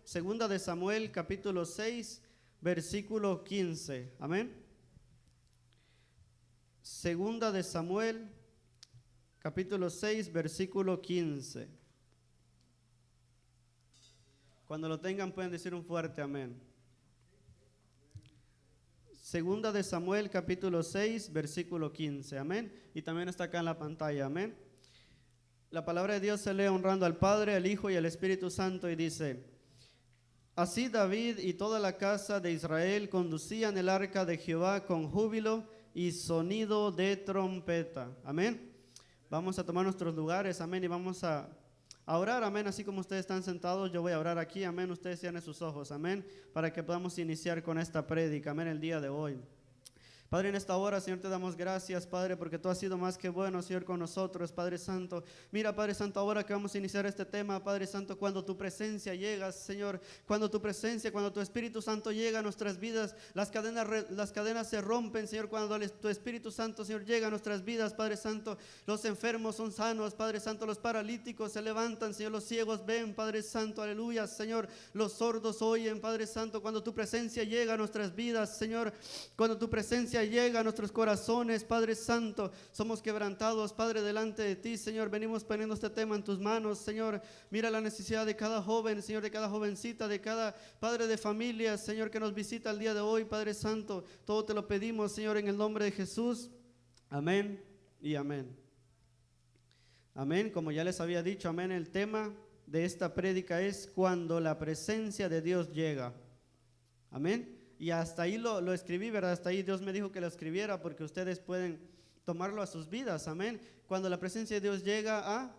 Segunda de Samuel, capítulo 6, versículo 15. Amén. Segunda de Samuel, capítulo 6, versículo 15. Cuando lo tengan pueden decir un fuerte amén. Segunda de Samuel, capítulo 6, versículo 15. Amén. Y también está acá en la pantalla. Amén. La palabra de Dios se lee honrando al Padre, al Hijo y al Espíritu Santo y dice: Así David y toda la casa de Israel conducían el arca de Jehová con júbilo y sonido de trompeta. Amén. Vamos a tomar nuestros lugares, amén, y vamos a orar, amén. Así como ustedes están sentados, yo voy a orar aquí, amén. Ustedes cierren sus ojos, amén, para que podamos iniciar con esta prédica, amén, el día de hoy. Padre, en esta hora, Señor, te damos gracias, Padre, porque tú has sido más que bueno, Señor, con nosotros, Padre Santo. Mira, Padre Santo, ahora que vamos a iniciar este tema, Padre Santo, cuando tu presencia llega, Señor, cuando tu presencia, cuando tu Espíritu Santo llega a nuestras vidas, las cadenas se rompen, Señor, cuando tu Espíritu Santo, Señor, llega a nuestras vidas, Padre Santo. Los enfermos son sanos, Padre Santo, los paralíticos se levantan, Señor, los ciegos ven, Padre Santo, aleluya, Señor, los sordos oyen, Padre Santo, cuando tu presencia llega a nuestras vidas, Señor, cuando tu presencia llega a nuestros corazones, Padre Santo, somos quebrantados, Padre, delante de ti, Señor. Venimos poniendo este tema en tus manos, Señor. Mira la necesidad de cada joven, Señor, de cada jovencita, de cada padre de familia, Señor, que nos visita el día de hoy, Padre Santo. Todo te lo pedimos, Señor, en el nombre de Jesús. Amén y amén. Amén. Como ya les había dicho, amén, el tema de esta prédica es cuando la presencia de Dios llega. Amén. Y hasta ahí lo escribí, ¿verdad? Hasta ahí Dios me dijo que lo escribiera porque ustedes pueden tomarlo a sus vidas, amén. Cuando la presencia de Dios llega a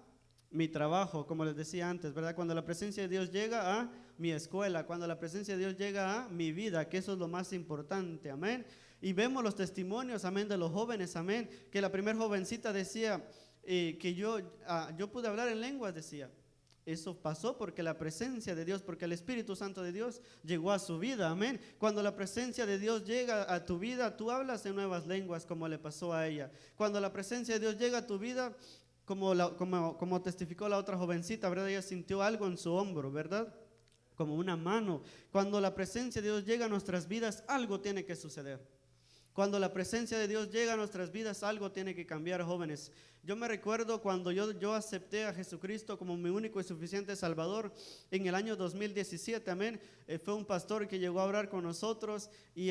mi trabajo, como les decía antes, ¿verdad? Cuando la presencia de Dios llega a mi escuela, cuando la presencia de Dios llega a mi vida, que eso es lo más importante, amén. Y vemos los testimonios, amén, de los jóvenes, amén, que la primera jovencita decía que yo pude hablar en lenguas, decía. Eso pasó porque la presencia de Dios, porque el Espíritu Santo de Dios llegó a su vida, amén. Cuando la presencia de Dios llega a tu vida, tú hablas en nuevas lenguas como le pasó a ella. Cuando la presencia de Dios llega a tu vida, como testificó la otra jovencita, ¿verdad? Ella sintió algo en su hombro, ¿verdad? Como una mano. Cuando la presencia de Dios llega a nuestras vidas, algo tiene que suceder. Cuando la presencia de Dios llega a nuestras vidas, algo tiene que cambiar, jóvenes. Yo me recuerdo cuando yo acepté a Jesucristo como mi único y suficiente Salvador en el año 2017, amén. Fue un pastor que llegó a orar con nosotros y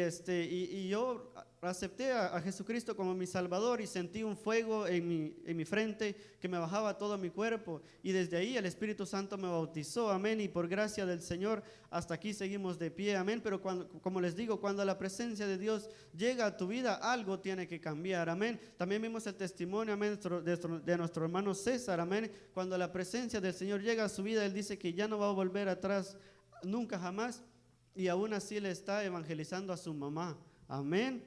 yo acepté a Jesucristo como mi Salvador y sentí un fuego en mi frente que me bajaba todo mi cuerpo, y desde ahí el Espíritu Santo me bautizó, amén, y por gracia del Señor hasta aquí seguimos de pie, amén. Pero como les digo, cuando la presencia de Dios llega a tu vida, algo tiene que cambiar, amén. También vimos el testimonio, amén, de nuestro hermano César, amén. Cuando la presencia del Señor llega a su vida, él dice que ya no va a volver atrás nunca jamás, y aún así le está evangelizando a su mamá, amén.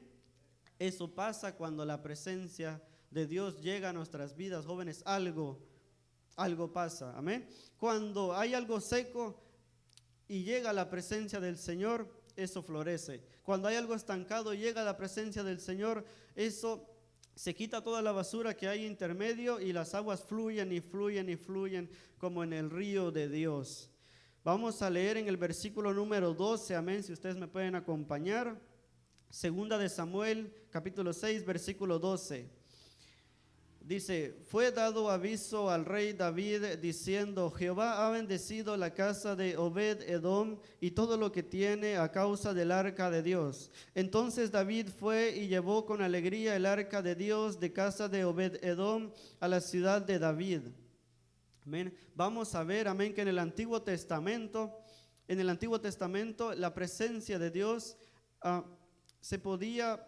Eso pasa cuando la presencia de Dios llega a nuestras vidas, jóvenes. Algo pasa, amén. Cuando hay algo seco y llega la presencia del Señor, eso florece. Cuando hay algo estancado y llega la presencia del Señor, eso se quita toda la basura que hay intermedio y las aguas fluyen y fluyen y fluyen como en el río de Dios. Vamos a leer en el versículo número 12, amén, si ustedes me pueden acompañar. Segunda de Samuel, capítulo 6, versículo 12. Dice: fue dado aviso al rey David diciendo: Jehová ha bendecido la casa de Obed-edom y todo lo que tiene a causa del arca de Dios. Entonces David fue y llevó con alegría el arca de Dios de casa de Obed-edom a la ciudad de David. Amén. Vamos a ver, amén, que en el Antiguo Testamento la presencia de Dios se podía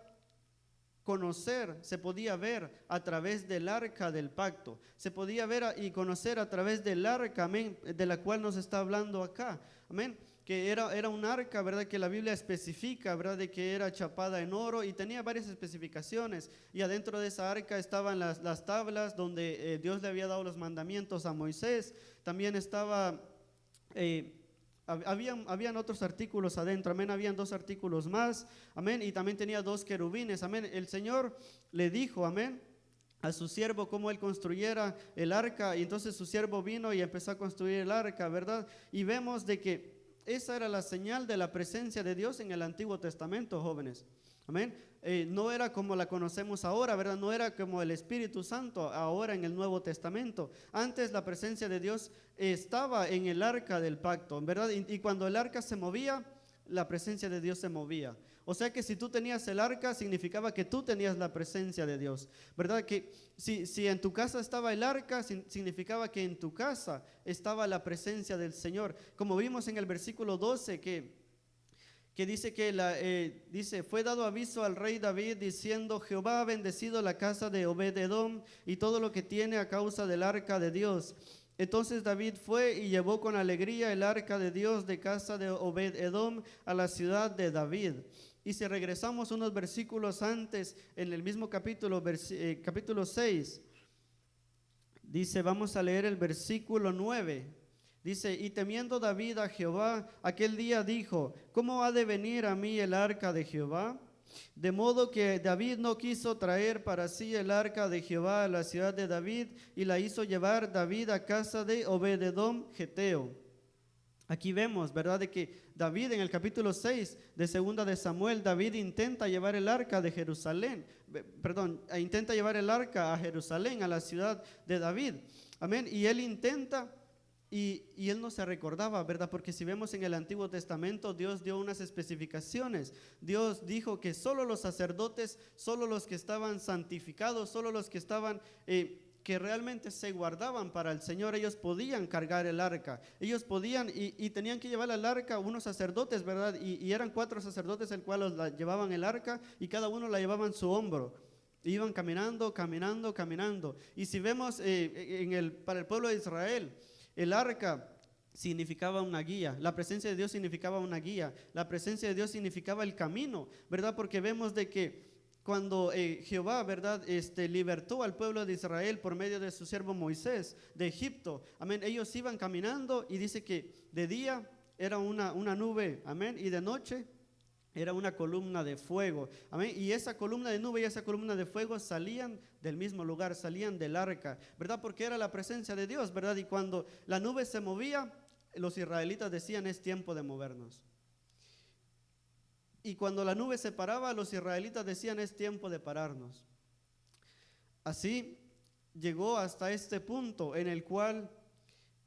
conocer, se podía ver a través del arca del pacto, se podía ver y conocer a través del arca, amén, de la cual nos está hablando acá, amén, que era un arca, verdad, que la Biblia especifica, verdad, de que era chapada en oro y tenía varias especificaciones, y adentro de esa arca estaban las tablas donde Dios le había dado los mandamientos a Moisés. También estaba habían otros artículos adentro, amén, habían 2 artículos más, amén, y también tenía 2 querubines, amén. El Señor le dijo, amén, a su siervo cómo él construyera el arca, y entonces su siervo vino y empezó a construir el arca, ¿verdad? Y vemos de que esa era la señal de la presencia de Dios en el Antiguo Testamento, jóvenes. Amén. No era como la conocemos ahora, ¿verdad? No era como el Espíritu Santo ahora en el Nuevo Testamento. Antes la presencia de Dios estaba en el arca del pacto, ¿verdad? Y cuando el arca se movía, la presencia de Dios se movía. O sea que si tú tenías el arca, significaba que tú tenías la presencia de Dios, ¿verdad? Que si en tu casa estaba el arca, significaba que en tu casa estaba la presencia del Señor. Como vimos en el versículo 12 que dice dice, fue dado aviso al rey David diciendo, Jehová ha bendecido la casa de Obed-edom y todo lo que tiene a causa del arca de Dios. Entonces David fue y llevó con alegría el arca de Dios de casa de Obed-edom a la ciudad de David. Y si regresamos unos versículos antes, en el mismo capítulo, capítulo 6, dice, vamos a leer el versículo 9. Dice, y temiendo David a Jehová, aquel día dijo, ¿cómo ha de venir a mí el arca de Jehová? De modo que David no quiso traer para sí el arca de Jehová a la ciudad de David, y la hizo llevar David a casa de Obed-edom geteo. Aquí vemos, ¿verdad?, de que David en el capítulo 6 de segunda de Samuel, David intenta llevar el arca de Jerusalén, intenta llevar el arca a Jerusalén, a la ciudad de David. Amén. Y él intenta y él no se recordaba, ¿verdad? Porque si vemos en el Antiguo Testamento, Dios dio unas especificaciones. Dios dijo que solo los sacerdotes, solo los que estaban santificados, solo los que estaban que realmente se guardaban para el Señor, ellos podían cargar el arca, ellos podían y tenían que llevar al arca unos sacerdotes, ¿verdad? Y eran 4 sacerdotes el cual llevaban el arca y cada uno la llevaba en su hombro. Iban caminando, caminando, caminando. Y si vemos para el pueblo de Israel, el arca significaba una guía, la presencia de Dios significaba una guía, la presencia de Dios significaba el camino, ¿verdad? Porque vemos de que cuando Jehová, ¿verdad?, libertó al pueblo de Israel por medio de su siervo Moisés de Egipto, amén, ellos iban caminando y dice que de día era una nube, amén, y de noche era una columna de fuego, amén, y esa columna de nube y esa columna de fuego salían del mismo lugar, salían del arca, ¿verdad? Porque era la presencia de Dios, ¿verdad? Y cuando la nube se movía, los israelitas decían, es tiempo de movernos. Y cuando la nube se paraba, los israelitas decían, es tiempo de pararnos. Así llegó hasta este punto en el cual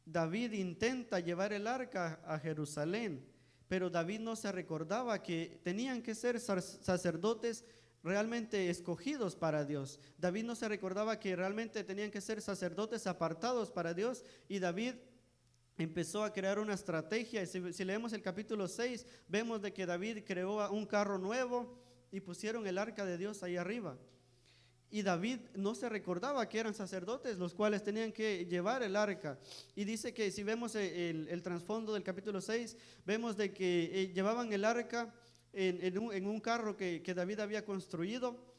David intenta llevar el arca a Jerusalén, pero David no se recordaba que tenían que ser sacerdotes realmente escogidos para Dios. David no se recordaba que realmente tenían que ser sacerdotes apartados para Dios, y David empezó a crear una estrategia. Si leemos el capítulo 6, vemos de que David creó un carro nuevo y pusieron el arca de Dios ahí arriba. Y David no se recordaba que eran sacerdotes los cuales tenían que llevar el arca. Y dice que si vemos el trasfondo del capítulo 6, vemos de que llevaban el arca en un carro que David había construido,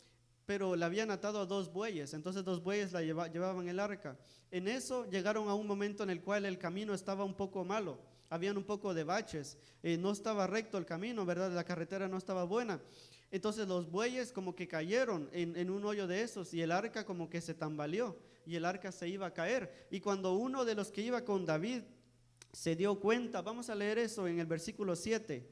pero la habían atado a 2 bueyes, entonces 2 bueyes llevaban el arca. En eso llegaron a un momento en el cual el camino estaba un poco malo, habían un poco de baches, no estaba recto el camino, ¿verdad? La carretera no estaba buena. Entonces los bueyes como que cayeron en un hoyo de esos y el arca como que se tambaleó y el arca se iba a caer. Y cuando uno de los que iba con David se dio cuenta, vamos a leer eso en el versículo 7,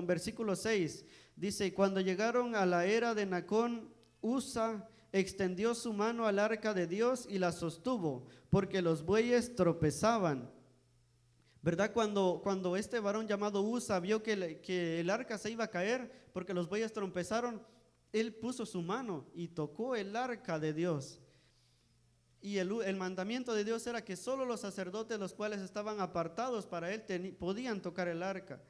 versículo 6, dice, cuando llegaron a la era de Nacón, Usa extendió su mano al arca de Dios y la sostuvo, porque los bueyes tropezaban. ¿Verdad? Cuando este varón llamado Usa vio que el arca se iba a caer porque los bueyes tropezaron, él puso su mano y tocó el arca de Dios. Y el mandamiento de Dios era que solo los sacerdotes, los cuales estaban apartados para él, podían tocar el arca.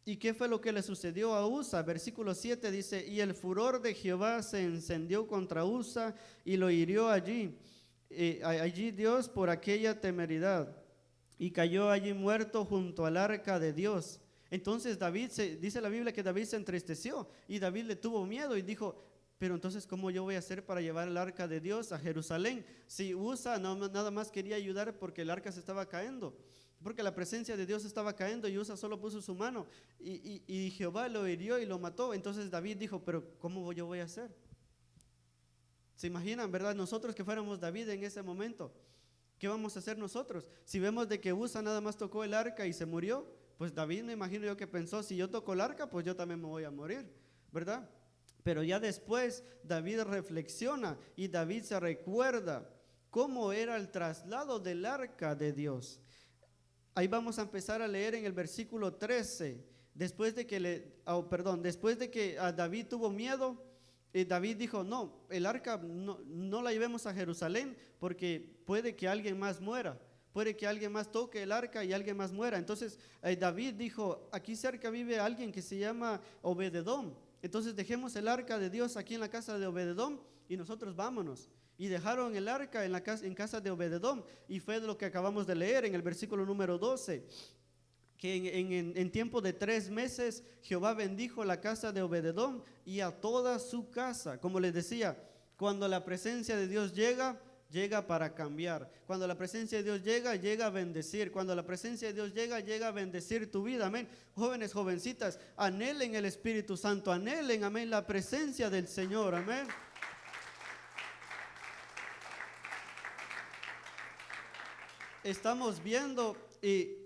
¿Y qué fue lo que le sucedió a Usa? Versículo 7 dice, y el furor de Jehová se encendió contra Usa y lo hirió allí Dios por aquella temeridad, y cayó allí muerto junto al arca de Dios. Entonces dice la Biblia que David se entristeció y David le tuvo miedo y dijo, pero entonces ¿cómo yo voy a hacer para llevar el arca de Dios a Jerusalén? Si Usa nada más quería ayudar porque el arca se estaba cayendo, porque la presencia de Dios estaba cayendo, y Usa solo puso su mano y Jehová lo hirió y lo mató. Entonces David dijo, pero ¿cómo yo voy a hacer? ¿Se imaginan, verdad? Nosotros que fuéramos David en ese momento, ¿qué vamos a hacer nosotros? Si vemos de que Usa nada más tocó el arca y se murió, pues David, me imagino yo que pensó, si yo toco el arca, pues yo también me voy a morir, ¿verdad? Pero ya después David reflexiona y David se recuerda cómo era el traslado del arca de Dios. Ahí vamos a empezar a leer en el versículo 13. Después de que David tuvo miedo, David dijo, no, el arca no la llevemos a Jerusalén porque puede que alguien más muera. Puede que alguien más toque el arca y alguien más muera. Entonces David dijo, aquí cerca vive alguien que se llama Obededom. Entonces dejemos el arca de Dios aquí en la casa de Obededom y nosotros vámonos. Y dejaron el arca en casa de Obededom, y fue lo que acabamos de leer en el versículo número 12, que en tiempo de 3 meses Jehová bendijo la casa de Obededom y a toda su casa. Como les decía, cuando la presencia de Dios llega para cambiar. Cuando la presencia de Dios llega a bendecir. Cuando la presencia de Dios llega a bendecir tu vida, amén. Jóvenes, jovencitas, anhelen el Espíritu Santo, anhelen, amén, la presencia del Señor, amén. Estamos viendo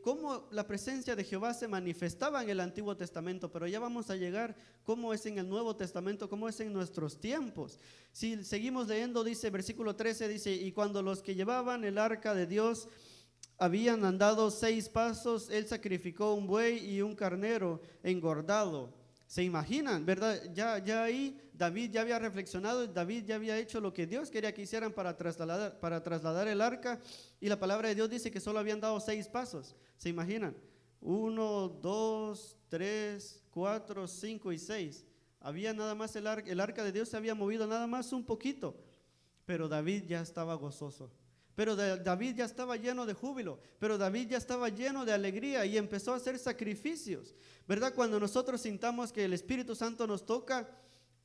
cómo la presencia de Jehová se manifestaba en el Antiguo Testamento, pero ya vamos a llegar cómo es en el Nuevo Testamento, cómo es en nuestros tiempos. Si seguimos leyendo, dice, versículo 13, dice, y cuando los que llevaban el arca de Dios habían andado 6 pasos, él sacrificó un buey y un carnero engordado. ¿Se imaginan, verdad? Ya ahí David ya había reflexionado, David ya había hecho lo que Dios quería que hicieran para trasladar el arca, y la palabra de Dios dice que solo habían dado 6 pasos. ¿Se imaginan? 1, 2, 3, 4, 5 y 6. Había nada más el arca de Dios se había movido nada más un poquito, pero David ya estaba gozoso. Pero David ya estaba lleno de júbilo, pero David ya estaba lleno de alegría y empezó a hacer sacrificios, ¿verdad? Cuando nosotros sintamos que el Espíritu Santo nos toca,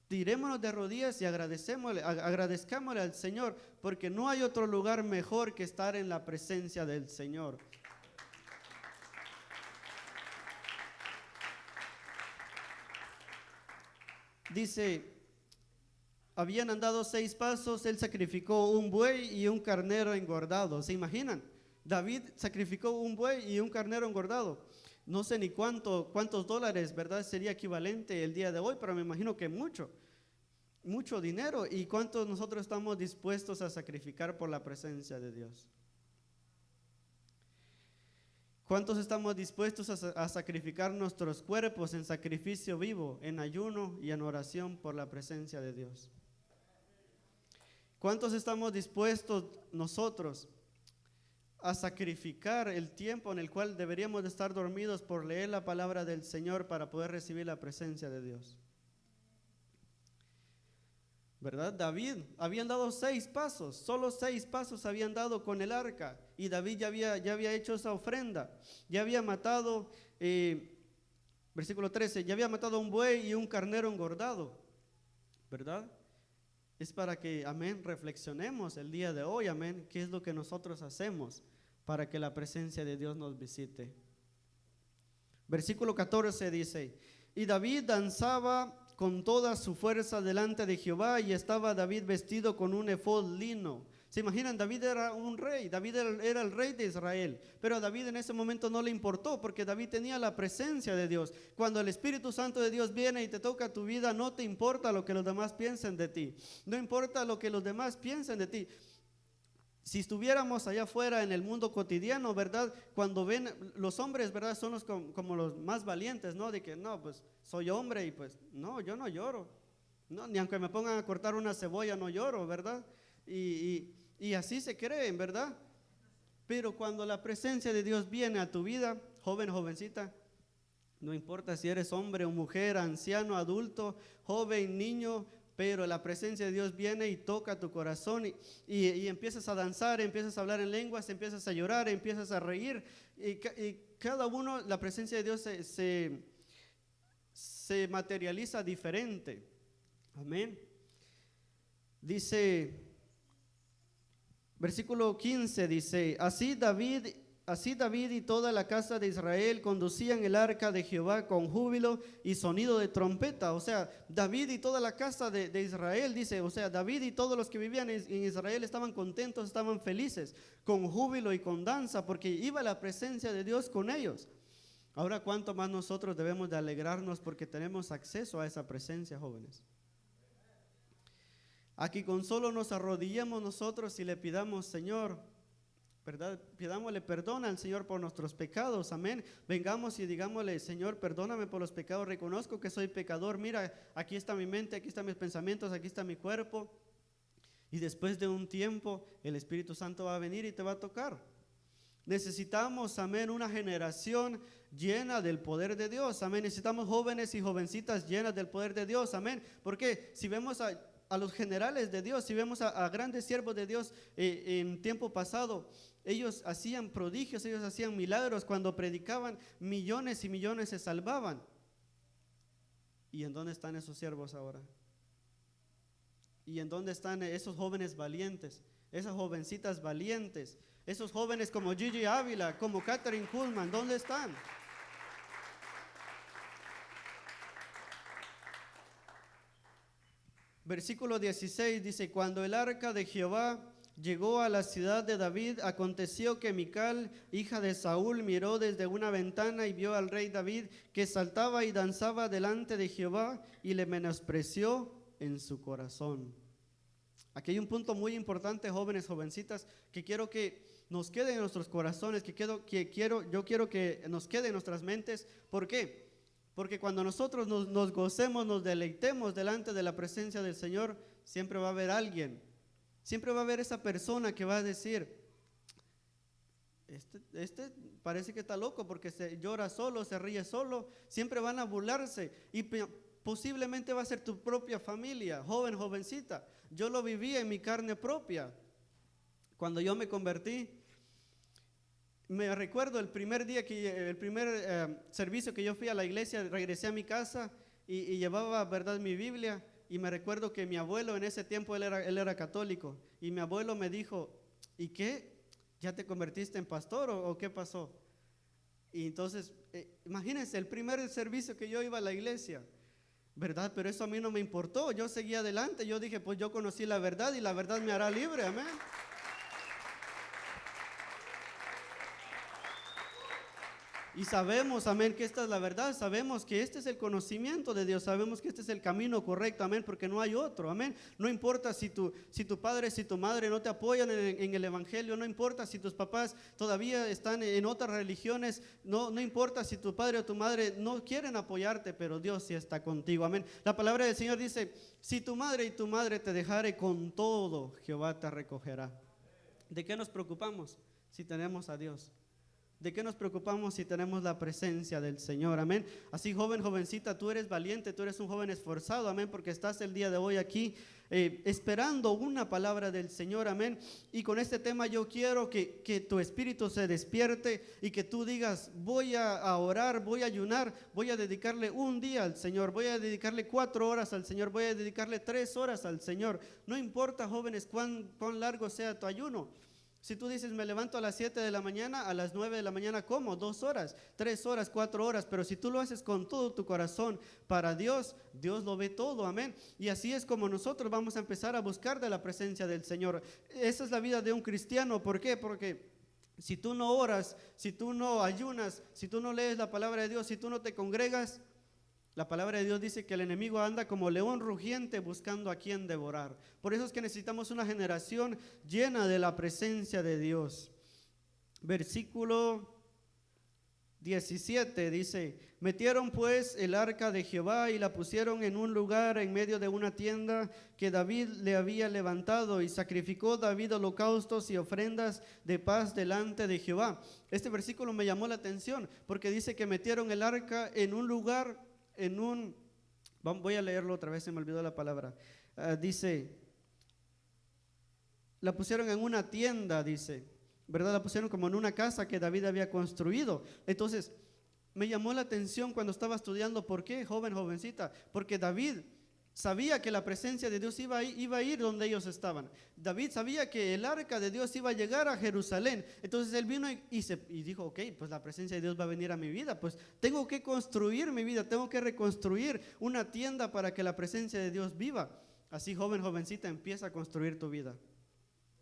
tirémonos de rodillas y agradezcámosle al Señor, porque no hay otro lugar mejor que estar en la presencia del Señor. Dice, habían andado 6 pasos, él sacrificó un buey y un carnero engordado. ¿Se imaginan? David sacrificó un buey y un carnero engordado. No sé ni cuántos dólares, ¿verdad? Sería equivalente el día de hoy, pero me imagino que mucho dinero. ¿Y cuántos nosotros estamos dispuestos a sacrificar por la presencia de Dios? ¿Cuántos estamos dispuestos a sacrificar nuestros cuerpos en sacrificio vivo, en ayuno y en oración por la presencia de Dios? ¿Cuántos estamos dispuestos nosotros a sacrificar el tiempo en el cual deberíamos de estar dormidos por leer la palabra del Señor para poder recibir la presencia de Dios? ¿Verdad? David, habían dado 6 pasos, solo 6 pasos habían dado con el arca, y David ya había hecho esa ofrenda, ya había matado, versículo 13, ya había matado un buey y un carnero engordado, ¿verdad? Es para que, amén, reflexionemos el día de hoy, amén, qué es lo que nosotros hacemos para que la presencia de Dios nos visite. Versículo 14 dice, y David danzaba con toda su fuerza delante de Jehová, y estaba David vestido con un efod lino. ¿Se imaginan? David era un rey, David era el rey de Israel, pero a David en ese momento no le importó, porque David tenía la presencia de Dios. Cuando el Espíritu Santo de Dios viene y te toca tu vida, no te importa lo que los demás piensen de ti, no importa lo que los demás piensen de ti. Si estuviéramos allá afuera en el mundo cotidiano, ¿verdad? Cuando ven los hombres, ¿verdad? Son como los más valientes, ¿no? De que no, pues soy hombre y pues no, yo no lloro, no, ni aunque me pongan a cortar una cebolla no lloro, ¿verdad? Y así se creen, ¿verdad? Pero cuando la presencia de Dios viene a tu vida, joven, jovencita, no importa si eres hombre o mujer, anciano, adulto, joven, niño, pero la presencia de Dios viene y toca tu corazón y empiezas a danzar, empiezas a hablar en lenguas, empiezas a llorar, empiezas a reír, y cada uno, la presencia de Dios se materializa diferente. Amén. Dice, versículo 15 dice, así David Así David y toda la casa de Israel conducían el arca de Jehová con júbilo y sonido de trompeta. O sea, David y toda la casa de Israel, dice, o sea, David y todos los que vivían en Israel estaban contentos, estaban felices, con júbilo y con danza, porque iba la presencia de Dios con ellos. Ahora, ¿cuánto más nosotros debemos de alegrarnos porque tenemos acceso a esa presencia, jóvenes? Aquí con solo nos arrodillemos nosotros y le pidamos, Señor, ¿verdad? Pidámosle perdón al Señor por nuestros pecados, amén. Vengamos y digámosle, Señor, perdóname por los pecados, reconozco que soy pecador, mira, aquí está mi mente, aquí están mis pensamientos, aquí está mi cuerpo. Y después de un tiempo, el Espíritu Santo va a venir y te va a tocar. Necesitamos, amén, una generación llena del poder de Dios, amén. Necesitamos jóvenes y jovencitas llenas del poder de Dios, amén. Porque si vemos a los generales de Dios, si vemos a grandes siervos de Dios en tiempo pasado, ellos hacían prodigios, ellos hacían milagros. Cuando predicaban, millones y millones se salvaban. ¿Y en dónde están esos siervos ahora? ¿Y en dónde están esos jóvenes valientes, esas jovencitas valientes, esos jóvenes como Gigi Ávila, como Catherine Kuhlman? ¿Dónde están? Versículo 16 dice, cuando el arca de Jehová llegó a la ciudad de David, aconteció que Mical, hija de Saúl, miró desde una ventana y vio al rey David que saltaba y danzaba delante de Jehová y le menospreció en su corazón. Aquí hay un punto muy importante, jóvenes, jovencitas, que quiero que nos quede en nuestros corazones, yo quiero que nos quede en nuestras mentes. ¿Por qué? Porque cuando nosotros nos gocemos, nos deleitemos delante de la presencia del Señor, siempre va a haber alguien, siempre va a haber esa persona que va a decir, este parece que está loco porque se llora solo, se ríe solo. Siempre van a burlarse y posiblemente va a ser tu propia familia, joven, jovencita. Yo lo viví en mi carne propia. Cuando yo me convertí, me recuerdo el primer servicio que yo fui a la iglesia, regresé a mi casa y llevaba, verdad, mi Biblia. Y me recuerdo que mi abuelo en ese tiempo, él era católico, y mi abuelo me dijo, ¿y qué? ¿Ya te convertiste en pastor o qué pasó? Y entonces, imagínense, el primer servicio que yo iba a la iglesia, ¿verdad? Pero eso a mí no me importó, yo seguí adelante, yo dije, pues yo conocí la verdad y la verdad me hará libre, amén. Y sabemos, amén, que esta es la verdad, sabemos que este es el conocimiento de Dios, sabemos que este es el camino correcto, amén, porque no hay otro, amén. No importa si tu padre, si tu madre no te apoyan en el evangelio, no importa si tus papás todavía están en otras religiones, no importa si tu padre o tu madre no quieren apoyarte, pero Dios sí está contigo, amén. La palabra del Señor dice, si tu madre y tu madre te dejare, con todo Jehová te recogerá. ¿De qué nos preocupamos si tenemos a Dios? ¿De qué nos preocupamos si tenemos la presencia del Señor? Amén. Así, joven, jovencita, tú eres valiente, tú eres un joven esforzado, amén, porque estás el día de hoy aquí esperando una palabra del Señor, amén. Y con este tema yo quiero que tu espíritu se despierte y que tú digas, voy a orar, voy a ayunar, voy a dedicarle un día al Señor, voy a dedicarle 4 horas al Señor, voy a dedicarle 3 horas al Señor. No importa, jóvenes, cuán largo sea tu ayuno. Si tú dices, me levanto a las 7 de la mañana, a las 9 de la mañana como 2 horas, 3 horas, 4 horas, pero si tú lo haces con todo tu corazón para Dios, Dios lo ve todo, amén. Y así es como nosotros vamos a empezar a buscar de la presencia del Señor. Esa es la vida de un cristiano. ¿Por qué? Porque si tú no oras, si tú no ayunas, si tú no lees la palabra de Dios, si tú no te congregas, la palabra de Dios dice que el enemigo anda como león rugiente buscando a quien devorar. Por eso es que necesitamos una generación llena de la presencia de Dios. Versículo 17 dice, metieron pues el arca de Jehová y la pusieron en un lugar en medio de una tienda que David le había levantado, y sacrificó David holocaustos y ofrendas de paz delante de Jehová. Este versículo me llamó la atención porque dice que metieron el arca en un lugar, voy a leerlo otra vez, se me olvidó la palabra. Dice, la pusieron en una tienda, dice, ¿verdad? La pusieron como en una casa que David había construido. Entonces, me llamó la atención cuando estaba estudiando. ¿Por qué, joven, jovencita? Porque David sabía que la presencia de Dios iba a ir donde ellos estaban. David sabía que el arca de Dios iba a llegar a Jerusalén. Entonces él vino y dijo, ok, pues la presencia de Dios va a venir a mi vida. Pues tengo que construir mi vida, tengo que reconstruir una tienda para que la presencia de Dios viva. Así, joven, jovencita, empieza a construir tu vida.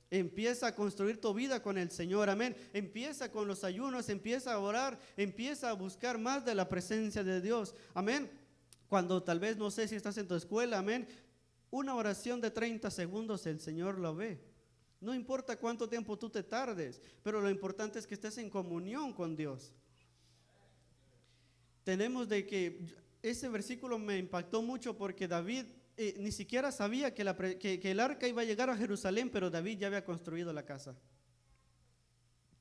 Empieza a construir tu vida con el Señor, amén. Empieza con los ayunos, empieza a orar, empieza a buscar más de la presencia de Dios, amén. Cuando tal vez no sé si estás en tu escuela, amén, una oración de 30 segundos el Señor lo ve. No importa cuánto tiempo tú te tardes, pero lo importante es que estés en comunión con Dios. Tenemos de que ese versículo me impactó mucho porque David ni siquiera sabía que el arca iba a llegar a Jerusalén, pero David ya había construido la casa.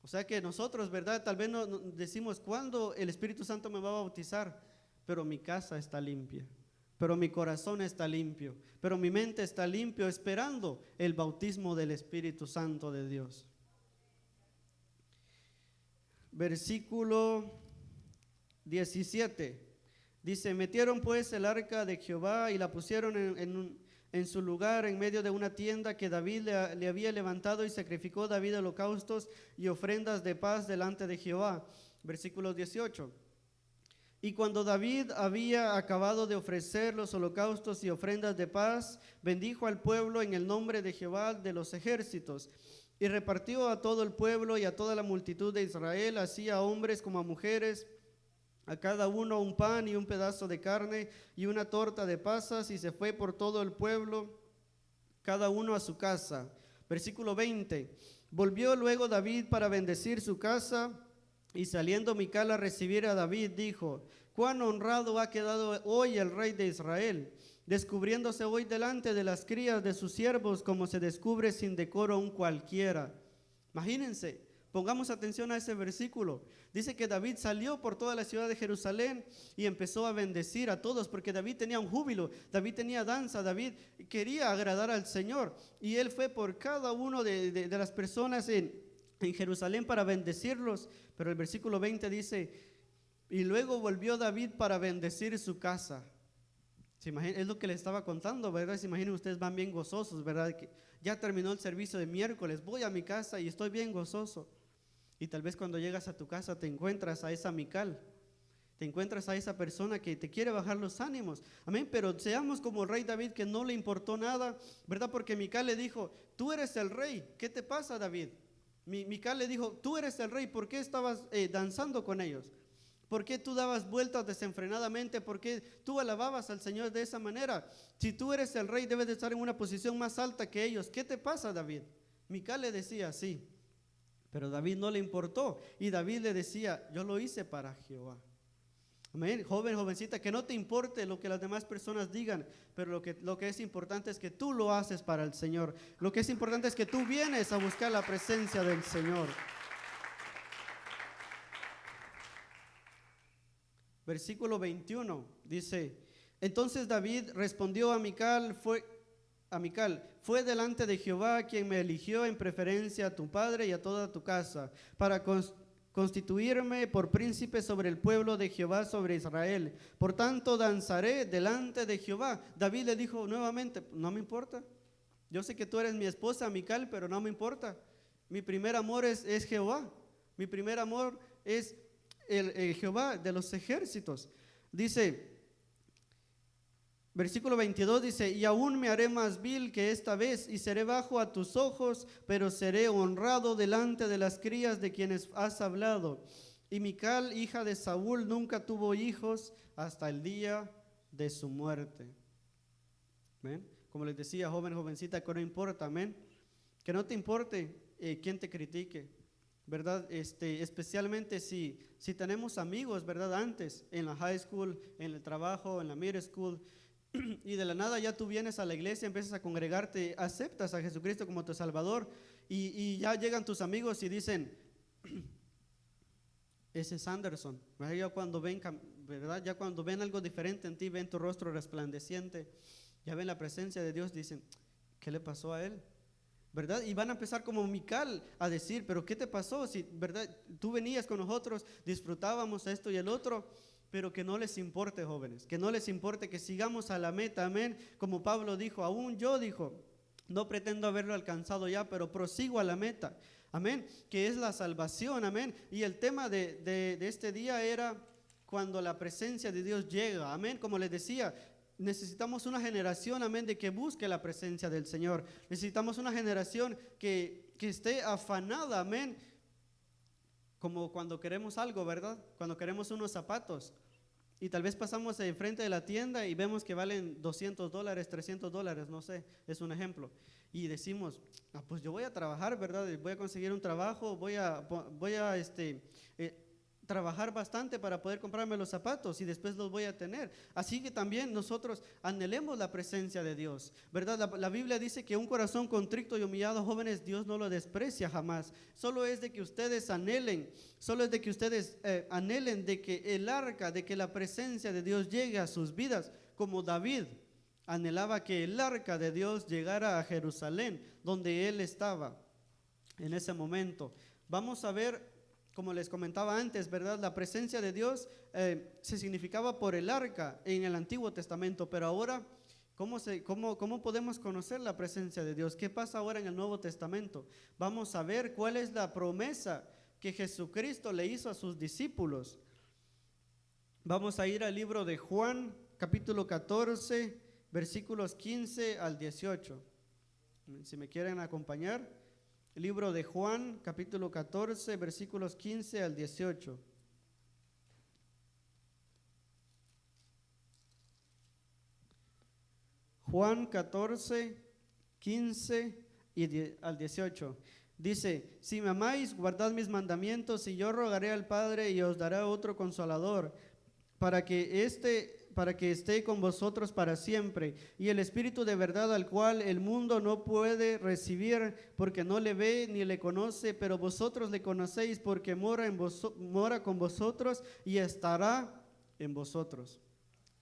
O sea que nosotros, ¿verdad? Tal vez no decimos, ¿cuándo el Espíritu Santo me va a bautizar? Pero mi casa está limpia, pero mi corazón está limpio, pero mi mente está limpio, esperando el bautismo del Espíritu Santo de Dios. Versículo 17 dice: metieron pues el arca de Jehová y la pusieron en su lugar en medio de una tienda que David le había levantado, y sacrificó David holocaustos y ofrendas de paz delante de Jehová. Versículo 18. Y cuando David había acabado de ofrecer los holocaustos y ofrendas de paz, bendijo al pueblo en el nombre de Jehová de los ejércitos, y repartió a todo el pueblo y a toda la multitud de Israel, así a hombres como a mujeres, a cada uno un pan y un pedazo de carne y una torta de pasas, y se fue por todo el pueblo, cada uno a su casa. Versículo 20. Volvió luego David para bendecir su casa, y saliendo Mical a recibir a David, dijo: cuán honrado ha quedado hoy el rey de Israel, descubriéndose hoy delante de las crías de sus siervos, como se descubre sin decoro un cualquiera. Imagínense, pongamos atención a ese versículo. Dice que David salió por toda la ciudad de Jerusalén y empezó a bendecir a todos, porque David tenía un júbilo, David tenía danza, David quería agradar al Señor, y él fue por cada uno de las personas en Jerusalén para bendecirlos. Pero el versículo 20 dice: y luego volvió David para bendecir su casa. ¿Se imagina? Es lo que le estaba contando, ¿verdad? Se imaginen, ustedes van bien gozosos, ¿verdad? Que ya terminó el servicio de miércoles, voy a mi casa y estoy bien gozoso. Y tal vez cuando llegas a tu casa te encuentras a esa Mical, te encuentras a esa persona que te quiere bajar los ánimos. Amén, pero seamos como el rey David, que no le importó nada, ¿verdad? Porque Mical le dijo: tú eres el rey, ¿qué te pasa, David? Mical le dijo: tú eres el rey, ¿por qué estabas danzando con ellos? ¿Por qué tú dabas vueltas desenfrenadamente? ¿Por qué tú alababas al Señor de esa manera? Si tú eres el rey, debes de estar en una posición más alta que ellos. ¿Qué te pasa, David? Mical le decía así, pero David no le importó, y David le decía: yo lo hice para Jehová. Amén. Joven, jovencita, que no te importe lo que las demás personas digan, pero lo que es importante es que tú lo haces para el Señor. Lo que es importante es que tú vienes a buscar la presencia del Señor. Versículo 21 dice: entonces David respondió a Mical: fue delante de Jehová quien me eligió en preferencia a tu padre y a toda tu casa, para constituirme por príncipe sobre el pueblo de Jehová, sobre Israel. Por tanto danzaré delante de Jehová. David le dijo nuevamente: no me importa, yo sé que tú eres mi esposa, Mical, pero no me importa. Mi primer amor es Jehová. Mi primer amor es el Jehová de los ejércitos. Dice, versículo 22 dice: y aún me haré más vil que esta vez, y seré bajo a tus ojos, pero seré honrado delante de las crías de quienes has hablado. Y Mical, hija de Saúl, nunca tuvo hijos hasta el día de su muerte. ¿Ven? Como les decía, joven, jovencita, que no importa, amén. Que no te importe quién te critique, ¿verdad? Especialmente si tenemos amigos, ¿verdad? Antes, en la high school, en el trabajo, en la middle school, y de la nada ya tú vienes a la iglesia, empiezas a congregarte, aceptas a Jesucristo como tu Salvador, y ya llegan tus amigos y dicen: ese es Anderson, ¿verdad? Ya cuando ven, ¿verdad? Ya cuando ven algo diferente en ti, ven tu rostro resplandeciente, ya ven la presencia de Dios, dicen: ¿qué le pasó a él? ¿Verdad? Y van a empezar como Mical a decir: pero ¿qué te pasó? Si, ¿verdad? Tú venías con nosotros, disfrutábamos esto y el otro, pero que no les importe, jóvenes, que no les importe, que sigamos a la meta, amén. Como Pablo dijo, aún yo, dijo, no pretendo haberlo alcanzado ya, pero prosigo a la meta, amén, que es la salvación, amén. Y el tema de este día era cuando la presencia de Dios llega, amén. Como les decía, necesitamos una generación, amén, de que busque la presencia del Señor. Necesitamos una generación que esté afanada, amén, como cuando queremos algo, ¿verdad? Cuando queremos unos zapatos y tal vez pasamos enfrente de la tienda y vemos que valen $200, $300, no sé, es un ejemplo. Y decimos, pues yo voy a trabajar, ¿verdad? Voy a conseguir un trabajo, voy a trabajar bastante para poder comprarme los zapatos y después los voy a tener. Así que también nosotros anhelemos la presencia de Dios, ¿verdad? La Biblia dice que un corazón contrito y humillado, jóvenes, Dios no lo desprecia jamás. Solo es de que ustedes anhelen, solo es de que ustedes anhelen de que el arca, de que la presencia de Dios llegue a sus vidas, como David anhelaba que el arca de Dios llegara a Jerusalén, donde él estaba en ese momento. Vamos a ver, como les comentaba antes, ¿verdad? La presencia de Dios se significaba por el arca en el Antiguo Testamento, pero ahora, ¿cómo podemos conocer la presencia de Dios? ¿Qué pasa ahora en el Nuevo Testamento? Vamos a ver cuál es la promesa que Jesucristo le hizo a sus discípulos. Vamos a ir al libro de Juan, capítulo 14, versículos 15 al 18. Si me quieren acompañar. Libro de Juan, capítulo 14, versículos 15 al 18. Juan 14, 15 al 18. Dice, si me amáis, guardad mis mandamientos, y yo rogaré al Padre y os dará otro consolador, para que esté con vosotros para siempre, y el Espíritu de verdad, al cual el mundo no puede recibir porque no le ve ni le conoce, pero vosotros le conocéis porque mora con vosotros y estará en vosotros.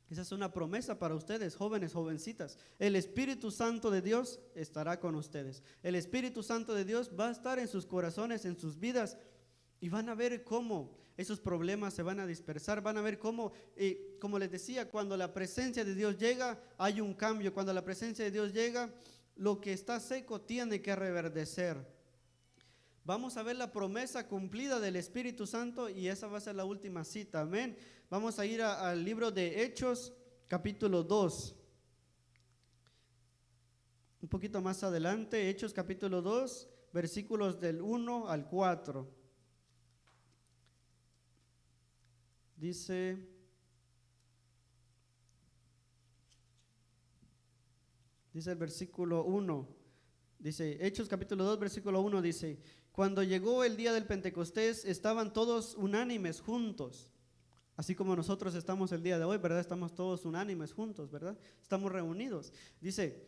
Esa es una promesa para ustedes, jóvenes, jovencitas. El Espíritu Santo de Dios estará con ustedes. El Espíritu Santo de Dios va a estar en sus corazones, en sus vidas, y van a ver cómo esos problemas se van a dispersar, van a ver cómo, como les decía, cuando la presencia de Dios llega, hay un cambio. Cuando la presencia de Dios llega, lo que está seco tiene que reverdecer. Vamos a ver la promesa cumplida del Espíritu Santo y esa va a ser la última cita, amén. Vamos a ir al libro de Hechos, capítulo 2. Un poquito más adelante, Hechos capítulo 2, versículos del 1 al 4. Dice el versículo 1, dice, Hechos capítulo 2, versículo 1, dice, cuando llegó el día del Pentecostés, estaban todos unánimes juntos, así como nosotros estamos el día de hoy, ¿verdad? Estamos todos unánimes juntos, ¿verdad? Estamos reunidos. Dice,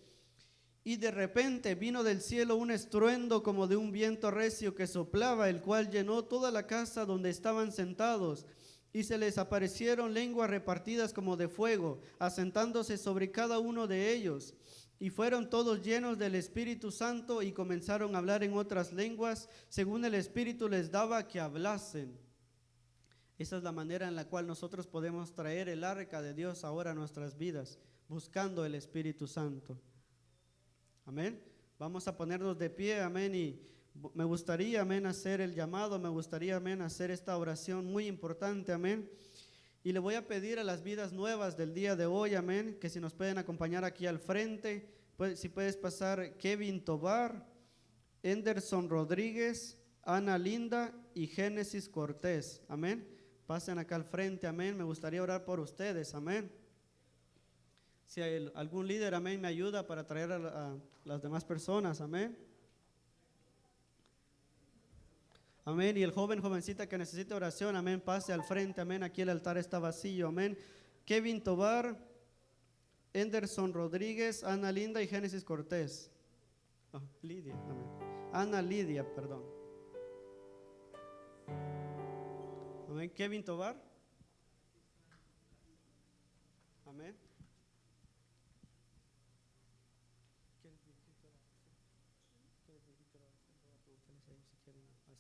y de repente vino del cielo un estruendo como de un viento recio que soplaba, el cual llenó toda la casa donde estaban sentados. Y se les aparecieron lenguas repartidas como de fuego, asentándose sobre cada uno de ellos. Y fueron todos llenos del Espíritu Santo y comenzaron a hablar en otras lenguas, según el Espíritu les daba que hablasen. Esa es la manera en la cual nosotros podemos traer el arca de Dios ahora a nuestras vidas, buscando el Espíritu Santo. Amén. Vamos a ponernos de pie, amén, y me gustaría, amén, hacer el llamado, me gustaría, amén, hacer esta oración muy importante, amén. Y le voy a pedir a las vidas nuevas del día de hoy, amén, que si nos pueden acompañar aquí al frente, si puedes pasar Kevin Tobar, Anderson Rodríguez, Ana Linda y Génesis Cortés, amén. Pasen acá al frente, amén, me gustaría orar por ustedes, amén. Si hay algún líder, amén, me ayuda para traer a las demás personas, amén. Amén. Y el jovencita que necesita oración, amén, pase al frente, amén. Aquí el altar está vacío, amén. Kevin Tobar, Anderson Rodríguez, Ana Linda y Génesis Cortés. Lidia, amén. Ana Lidia, perdón. Amén. Kevin Tobar. Amén. ¿Quieres dirigir toda la oración? ¿Quieres dirigir toda la oración? Voy a preguntarles a ellos si quieren hacer